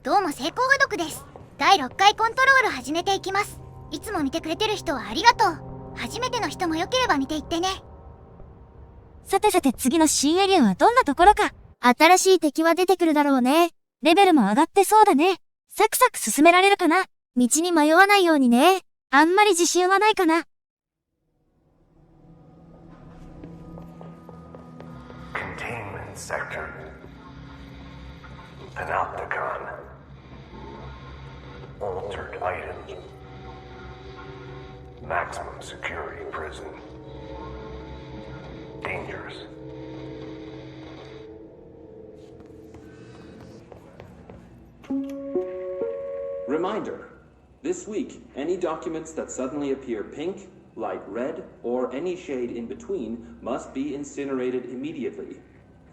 どうも成功が読です。第6回コントロール始めていきます。いつも見てくれてる人はありがとう。初めての人もよければ見ていってね。さて次の新エリアはどんなところか。新しい敵は出てくるだろうね。レベルも上がってそうだね。サクサク進められるかな。道に迷わないようにね。あんまり自信はないかな。Containment sector. Panopticon. Altered items. Maximum security prison. Dangerous. Reminder. This week, any documents that suddenly appear pink, light red, or any shade in between must be incinerated immediately.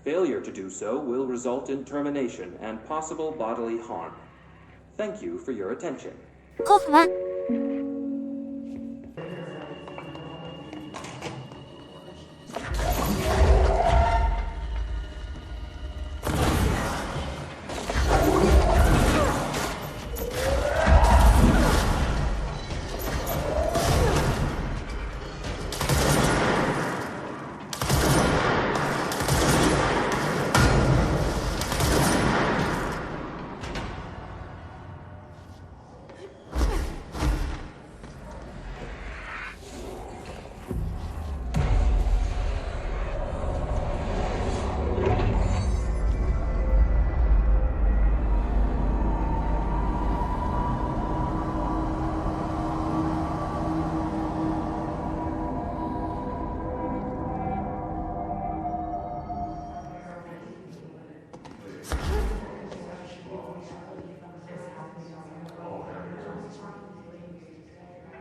Failure to do so will result in termination and possible bodily harm. Thank you for your attention. 候補は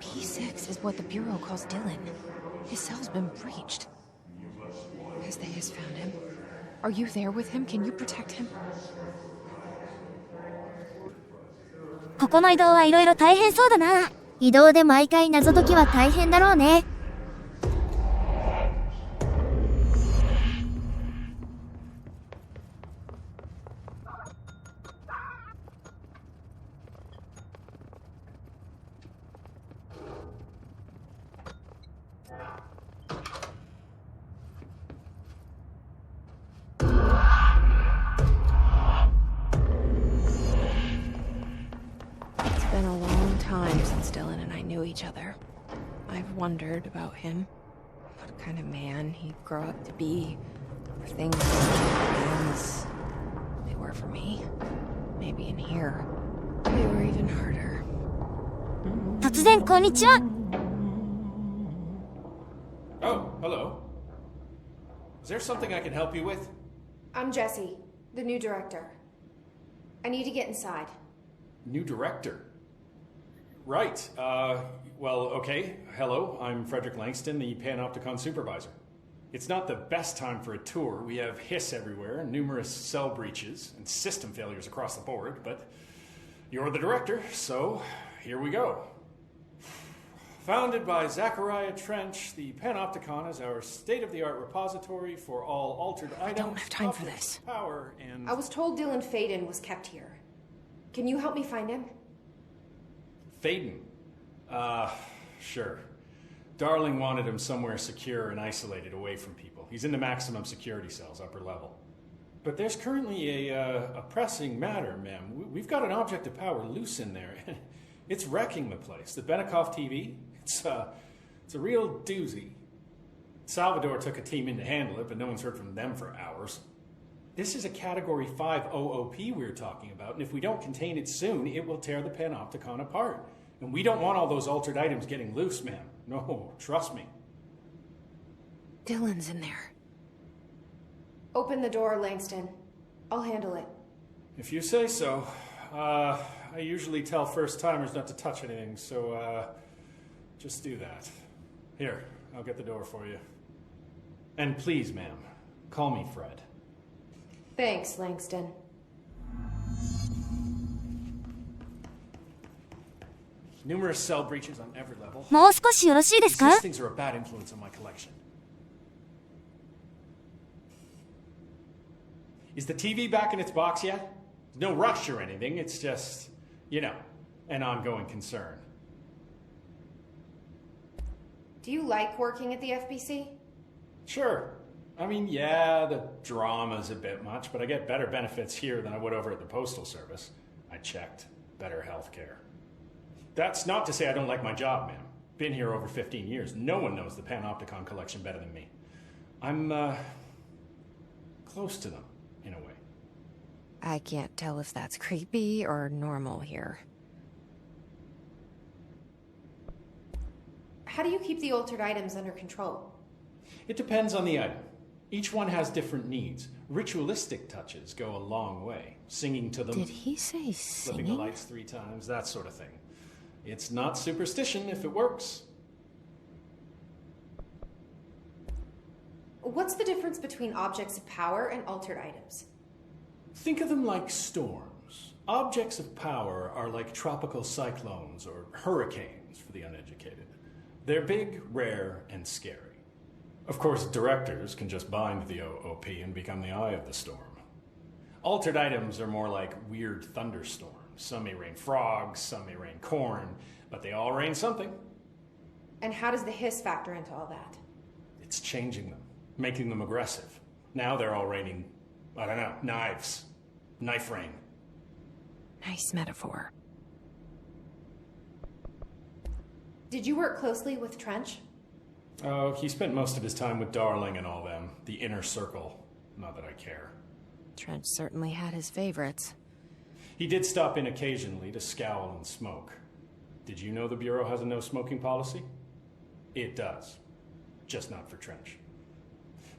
P6 is what the Bureau calls Dylan. His cell's been breached. Has the Hiss found him? Are you there with him? Can you protect him? ここの移動はいろいろ大変そうだな。移動で毎回謎解きは大変だろうね。It's been a long time since Dylan and I knew each other. I've wondered about him. What kind of man he'd grow up to be. For things as they were for me. Maybe in here, they were even harder. 突然こんにちは。Oh, hello. Is there something I can help you with? I'm Jessie, the new director. I need to get inside. New director? Right. Well, okay. Hello, I'm Frederick Langston, the Panopticon supervisor. It's not the best time for a tour. We have hiss everywhere, numerous cell breaches, and system failures across the board, but you're the director, so here we go. Founded by Zachariah Trench, the Panopticon is our state-of-the-art repository for all altered items. I don't have time for this. Power and... I was told Dylan Faden was kept here. Can you help me find him? Faden? Sure. Darling wanted him somewhere secure and isolated away from people. He's in the maximum security cells, upper level. But there's currently a pressing matter, ma'am. We've got an object of power loose in there. It's wrecking the place. The Benikoff TV, it's a real doozy. Salvador took a team in to handle it, but no one's heard from them for hours. This is a Category 5 OOP we're talking about, and if we don't contain it soon, it will tear the Panopticon apart. And we don't want all those altered items getting loose, ma'am. No, trust me. Dylan's in there. Open the door, Langston. I'll handle it. If you say so. I usually tell first-timers not to touch anything, so, just do that. Here, I'll get the door for you. And please, ma'am, call me Fred. Thanks, Langston. Numerous cell breaches on every level. もう少しよろしいですか？ These things are a bad influence on my collection. Is the TV back in its box yet? No rush or anything, it's just, you know, an ongoing concern. Do you like working at the FBC? Sure. I mean, yeah, the drama's a bit much, but I get better benefits here than I would over at the Postal Service. I checked. Better healthcare. That's not to say I don't like my job, ma'am. Been here over 15 years. No one knows the Panopticon collection better than me. I'm, close to them, in a way. I can't tell if that's creepy or normal here. How do you keep the altered items under control? It depends on the item. Each one has different needs. Ritualistic touches go a long way. Singing to them. Did he say Flipping the singing? lights 3 times, that sort of thing. It's not superstition if it works. What's the difference between objects of power and altered items? Think of them like storms. Objects of power are like tropical cyclones or hurricanes for the uneducated. They're big, rare, and scary. Of course, directors can just bind the OOP and become the eye of the storm. Altered items are more like weird thunderstorms. Some may rain frogs, some may rain corn, but they all rain something. And how does the hiss factor into all that? It's changing them, making them aggressive. Now they're all raining, I don't know, knives. Knife rain. Nice metaphor. Did you work closely with Trench? Oh, he spent most of his time with Darling and all them. The inner circle. Not that I care. Trench certainly had his favorites. He did stop in occasionally to scowl and smoke. Did you know the Bureau has a no-smoking policy? It does. Just not for Trench.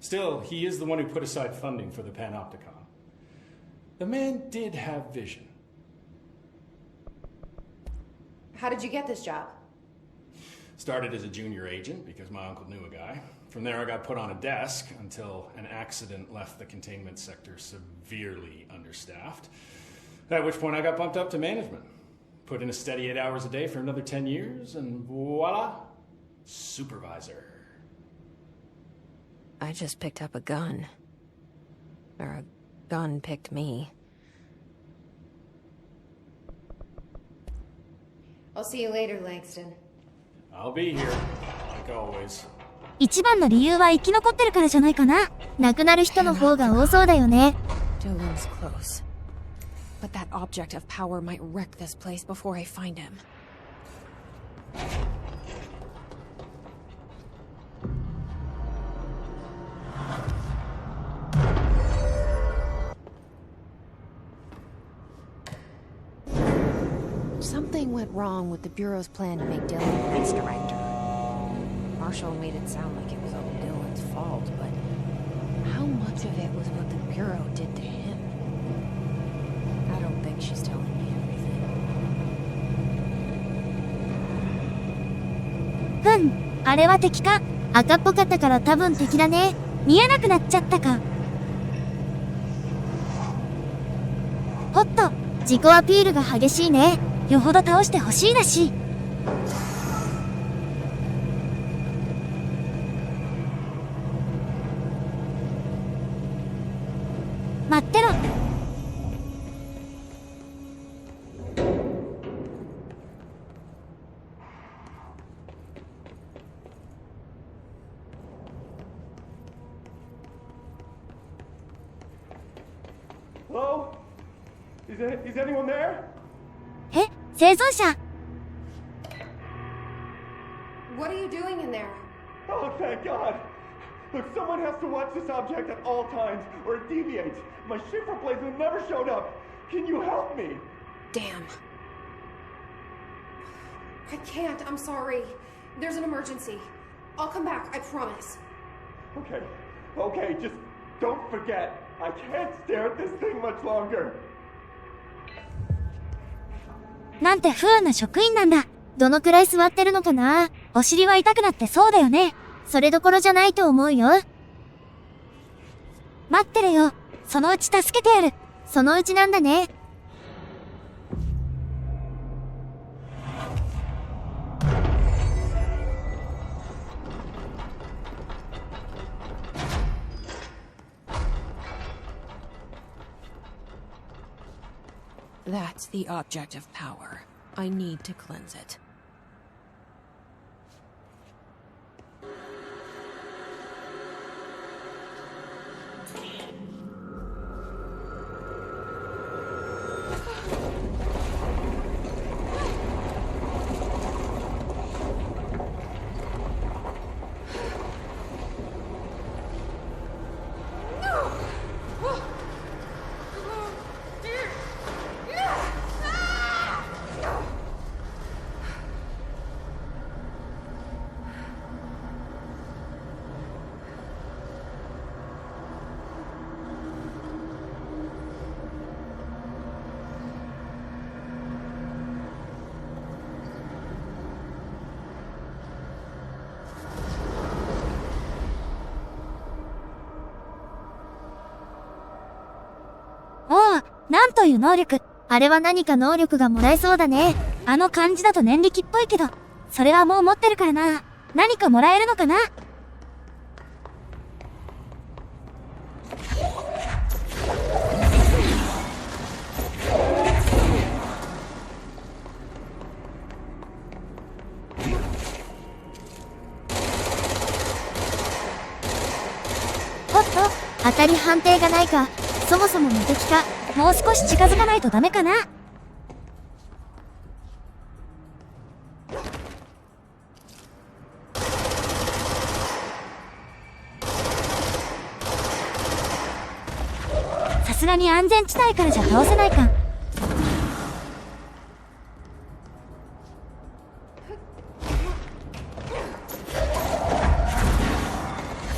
Still, he is the one who put aside funding for the Panopticon. The man did have vision. How did you get this job? Started as a junior agent because my uncle knew a guy. From there I got put on a desk until an accident left the containment sector severely understaffed. At which point I got bumped up to management. Put in a steady 8 hours a day for another 10 years and voila, supervisor. I just picked up a gun. Or a gun picked me. I'll see you later, Langston. I'll be here, like always. 一番の理由は生き残ってるからじゃないかな。亡くなる人の方が多そうだよね。Dylan's close. But that object of power might wreck this place before I find him. Something went wrong with the Bureau's plan to make Dylan police director. Marshall made it sound like it was all Dylan's fault, but how much of it was what the Bureau did to him? I don't think she's telling me everything. あれは敵か。赤っぽかったから多分敵だね。見えなくなっちゃったか。おっと、自己アピールが激しいね。よほど倒してほしいだし。待ってろ。Hello? Is anyone there? え、生存者。What are you doing in there? Oh, thank God! Look, someone has to watch this object at all times, or it deviates. My shift replacement never showed up. Can you help me? Damn. I can't, I'm sorry. There's an emergency. I'll come back, I promise. Okay, just don't forget. I can't stare at this thing much longer. なんて不運な職員なんだ。どのくらい座ってるのかな。お尻は痛くなってそうだよね。それどころじゃないと思うよ。待ってるよ。そのうち助けてやる。そのうちなんだね。That's the object of power. I need to cleanse it.なんという能力。あれは何か能力がもらえそうだね。あの感じだと念力っぽいけど、それはもう持ってるからな。何かもらえるのかな？おっと、当たり判定がないか。そもそも無敵か。もう少し近づかないとダメかな。さすがに安全地帯からじゃ倒せないか。さ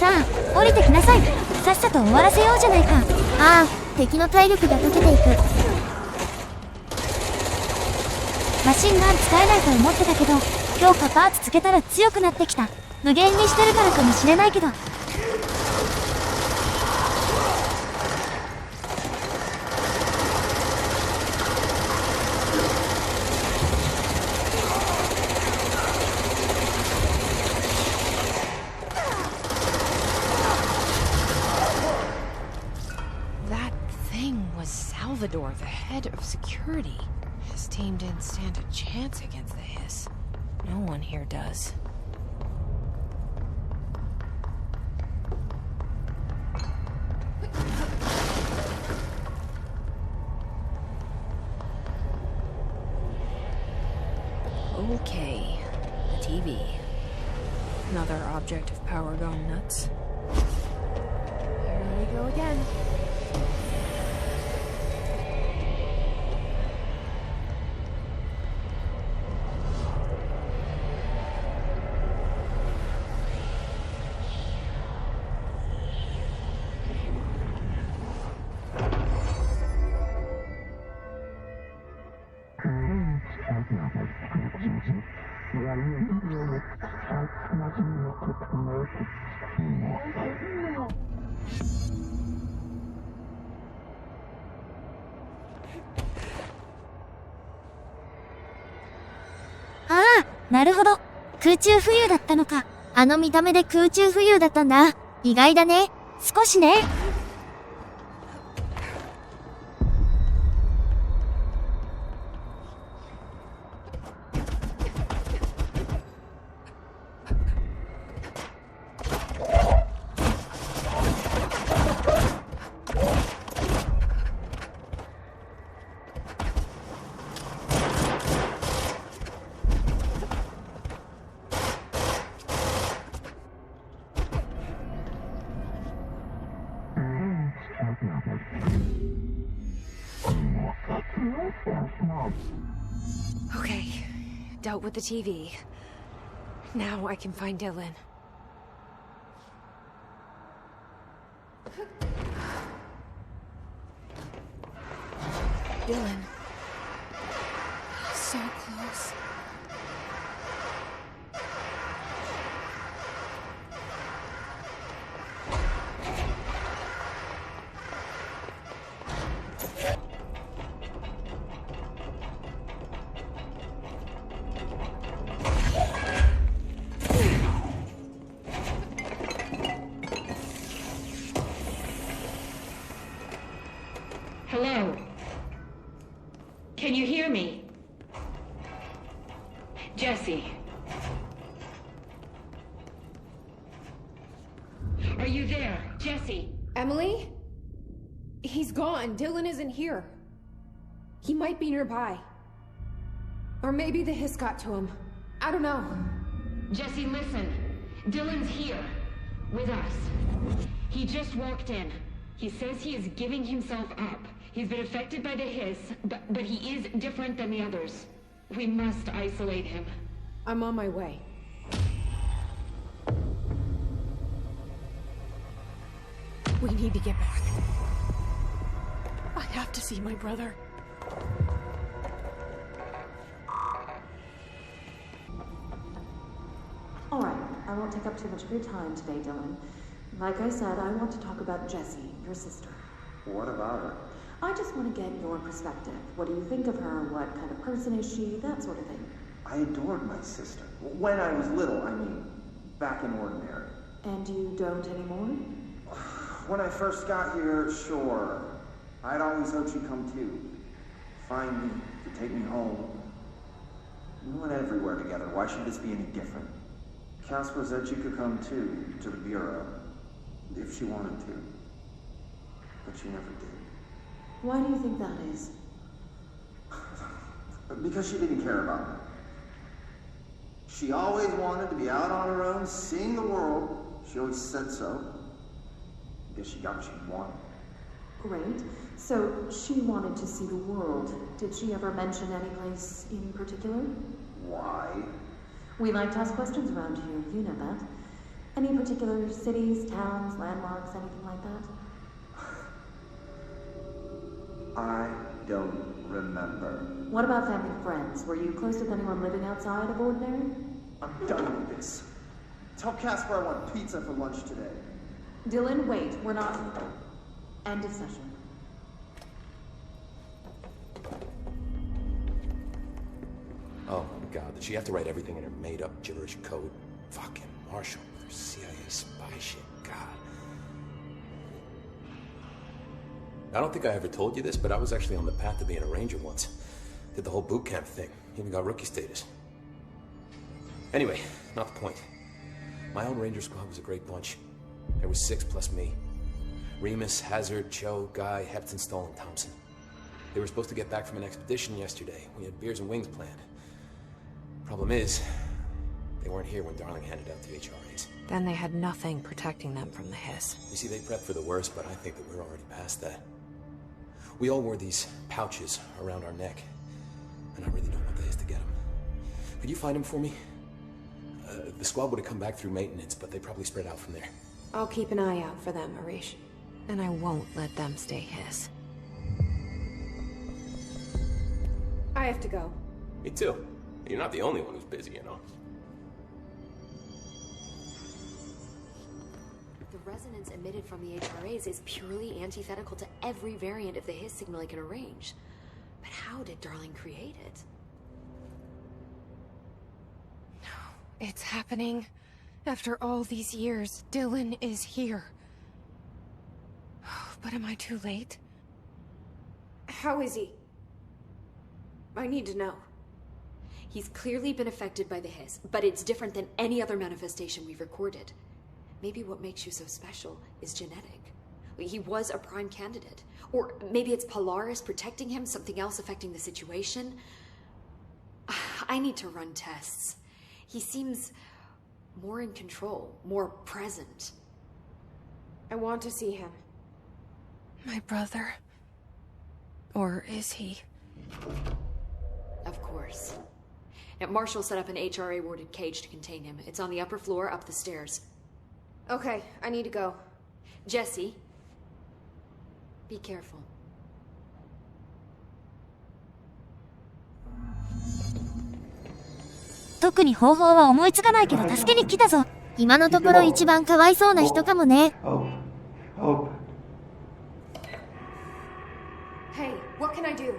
あ、降りてきなさい。さっさと終わらせようじゃないか。ああ、敵の体力が溶けていく。マシンガン使えないと思ってたけど、強化パーツつけたら強くなってきた。無限にしてるからかもしれないけど。Salvador, the head of security. His team didn't stand a chance against the Hiss. No one here does. Okay, the TV. Another object of power gone nuts. Here we go again.ああ、なるほど。空中浮遊だったのか。あの見た目で空中浮遊だったんだ。意外だね。少しね。Okay, dealt with the TV. Now I can find Dylan. Dylan. So close. Hello. Can you hear me? Jesse. Are you there, Jesse? Emily? He's gone. Dylan isn't here. He might be nearby. Or maybe the hiss got to him. I don't know. Jesse, listen. Dylan's here. With us. He just walked in. He says he is giving himself up. He's been affected by the hiss, but he is different than the others. We must isolate him. I'm on my way. We need to get back. I have to see my brother. All right, I won't take up too much of your time today, Dylan. Like I said, I want to talk about Jessie, your sister. What about her? I just want to get your perspective. What do you think of her? What kind of person is she? That sort of thing. I adored my sister. When I was little, I mean. Back in Ordinary. And you don't anymore? When I first got here, sure. I'd always hoped she'd come too. Find me, to take me home. We went everywhere together. Why should this be any different? Casper said she could come too, to the Bureau. If she wanted to. But she never did. Why do you think that is? Because she didn't care about me. She always wanted to be out on her own, seeing the world. She always said so. I guess she got what she wanted. Great. So, she wanted to see the world. Did she ever mention any place in particular? Why? We like to ask questions around here, you know that. Any particular cities, towns, landmarks, anything like that? I don't remember. What about family and friends? Were you close with anyone living outside of Ordinary? I'm done with this. Tell Casper I want pizza for lunch today. Dylan, wait. We're not... End of session. Oh my god, did she have to write everything in her made-up gibberish code? Fucking Marshall with her CIA spy shit, god. I don't think I ever told you this, but I was actually on the path to being a ranger once. Did the whole boot camp thing, even got rookie status. Anyway, not the point. My own ranger squad was a great bunch. There was 6 plus me. Remus, Hazard, Cho, Guy, Hepton, Stoll, and Thompson. They were supposed to get back from an expedition yesterday. We had beers and wings planned. Problem is, they weren't here when Darling handed out the HRAs. Then they had nothing protecting them from the hiss. You see, they prepped for the worst, but I think that we're already past that. We all wore these pouches around our neck, and I really don't want the hiss to get them. Could you find them for me? The squad would have come back through maintenance, but they probably spread out from there. I'll keep an eye out for them, Arish. And I won't let them stay hiss. I have to go. Me too. You're not the only one who's busy, you know. The resonance emitted from the HRAs is purely antithetical to every variant of the hiss signal I can arrange. But how did Darling create it? It's happening. After all these years, Dylan is here. But am I too late? How is he? I need to know. He's clearly been affected by the hiss, but it's different than any other manifestation we've recorded. Maybe what makes you so special is genetic. He was a prime candidate. Or maybe it's Polaris protecting him, something else affecting the situation. I need to run tests. He seems more in control, more present. I want to see him. My brother? Or is he? Of course. Now, Marshall set up an HRA-warded cage to contain him. It's on the upper floor, up the stairs. Okay, I need to go. Jesse, be careful.特に方法は思いつかないけど助けに来たぞ。今のところ一番かわいそうな人かもね。Hey, what can I do?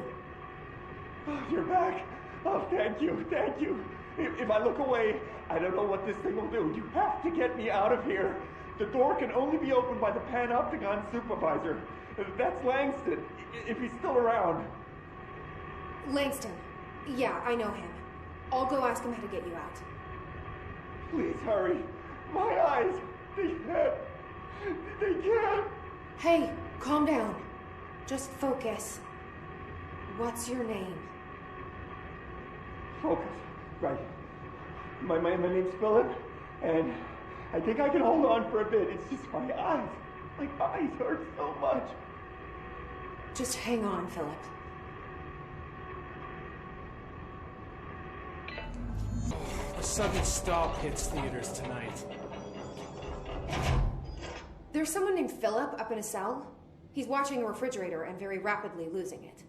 Oh, you're back. Oh, thank you, thank you. If I look away, I don't know what this thing will do. You have to get me out of here. The door can only be opened by the Panopticon supervisor. That's Langston, if he's still around. Langston. Yeah, I know him. I'll go ask him how to get you out. Please hurry. My eyes. They can't. They can't. Hey, calm down. Just focus. What's your name? Focus. Right. My name's Philip, and I think I can hold on for a bit. It's just my eyes. My eyes hurt so much. Just hang on, Philip. A sudden stop hits theaters tonight. There's someone named Philip up in a cell. He's watching a refrigerator and very rapidly losing it.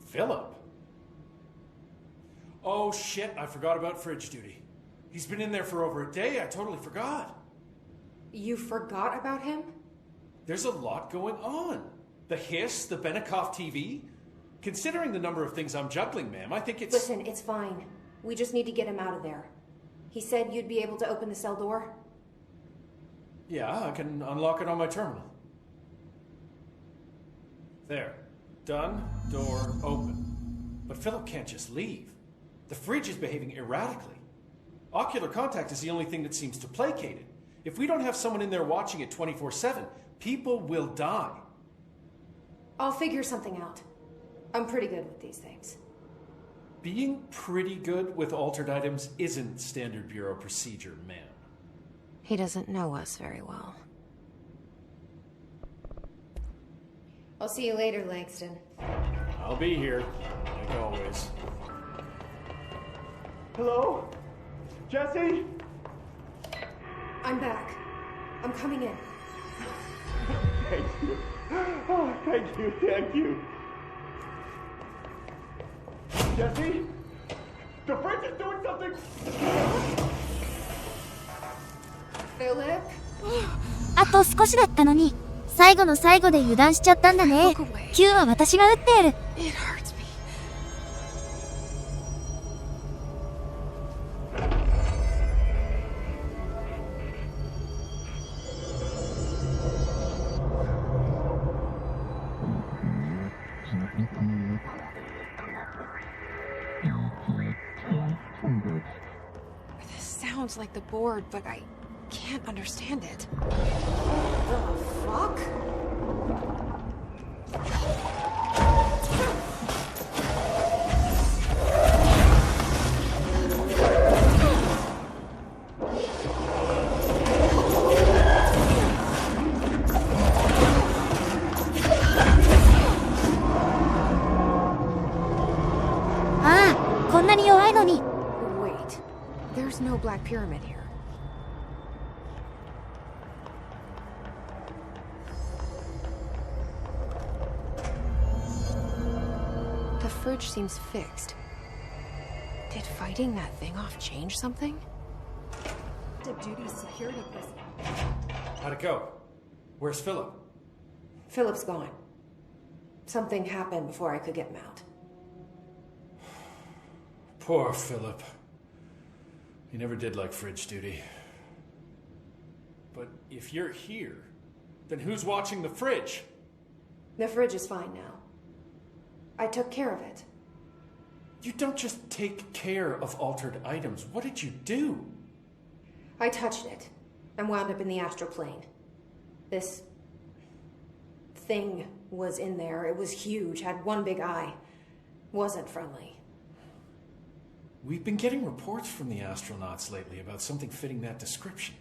Philip? Oh shit, I forgot about fridge duty. He's been in there for over a day, I totally forgot. You forgot about him? There's a lot going on. The hiss, the Benikoff TV. Considering the number of things I'm juggling, ma'am, I think it's... Listen, it's fine. We just need to get him out of there. He said you'd be able to open the cell door? Yeah, I can unlock it on my terminal. There. Done. Door open. But Philip can't just leave. The fridge is behaving erratically. Ocular contact is the only thing that seems to placate it. If we don't have someone in there watching it 24/7, people will die. I'll figure something out. I'm pretty good with these things. Being pretty good with altered items isn't standard bureau procedure, ma'am. He doesn't know us very well. I'll see you later, Langston. I'll be here, like always. Hello? Jesse? I'm back. I'm coming in. Thank you. Oh, thank you, thank you. Jesse? The fridge is doing something! Philip? あと少しだったのに、最後の最後で油断しちゃったんだね。Q は私が撃ってやる。It hurts me. This sounds like the board, but I can't understand it. The fuck? Ah, こんなに弱いのに。Wait, there's no black pyramid here. The fridge seems fixed. Did fighting that thing off change something? Duty security prison. How'd it go? Where's Philip? Philip's gone. Something happened before I could get him out. Poor Philip. He never did like fridge duty. But if you're here, then who's watching the fridge? The fridge is fine now. I took care of it. You don't just take care of altered items. What did you do? I touched it and wound up in the astral plane. This thing was in there. It was huge, had one big eye. Wasn't friendly. We've been getting reports from the astronauts lately about something fitting that description.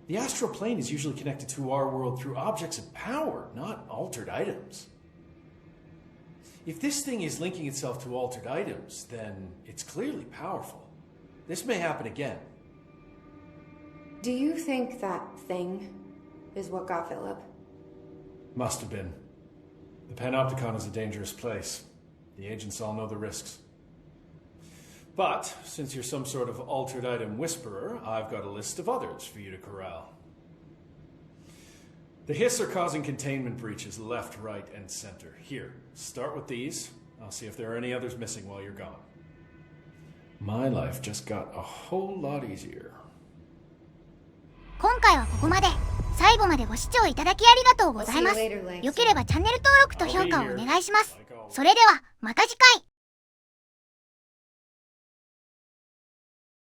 The astral plane is usually connected to our world through objects of power, not altered items. If this thing is linking itself to altered items, then it's clearly powerful. This may happen again. Do you think that thing is what got Philip? Must have been. The Panopticon is a dangerous place. The agents all know the risks. But, since you're some sort of altered item whisperer, I've got a list of others for you to corral. The Hiss are causing containment breaches left, right, and center. Here, start with these. I'll see if there are any others missing while you're gone. My life just got a whole lot easier. 今回はここまで。最後までご視聴いただきありがとうございます。よければチャンネル登録と評価をお願いします。それでは、また次回。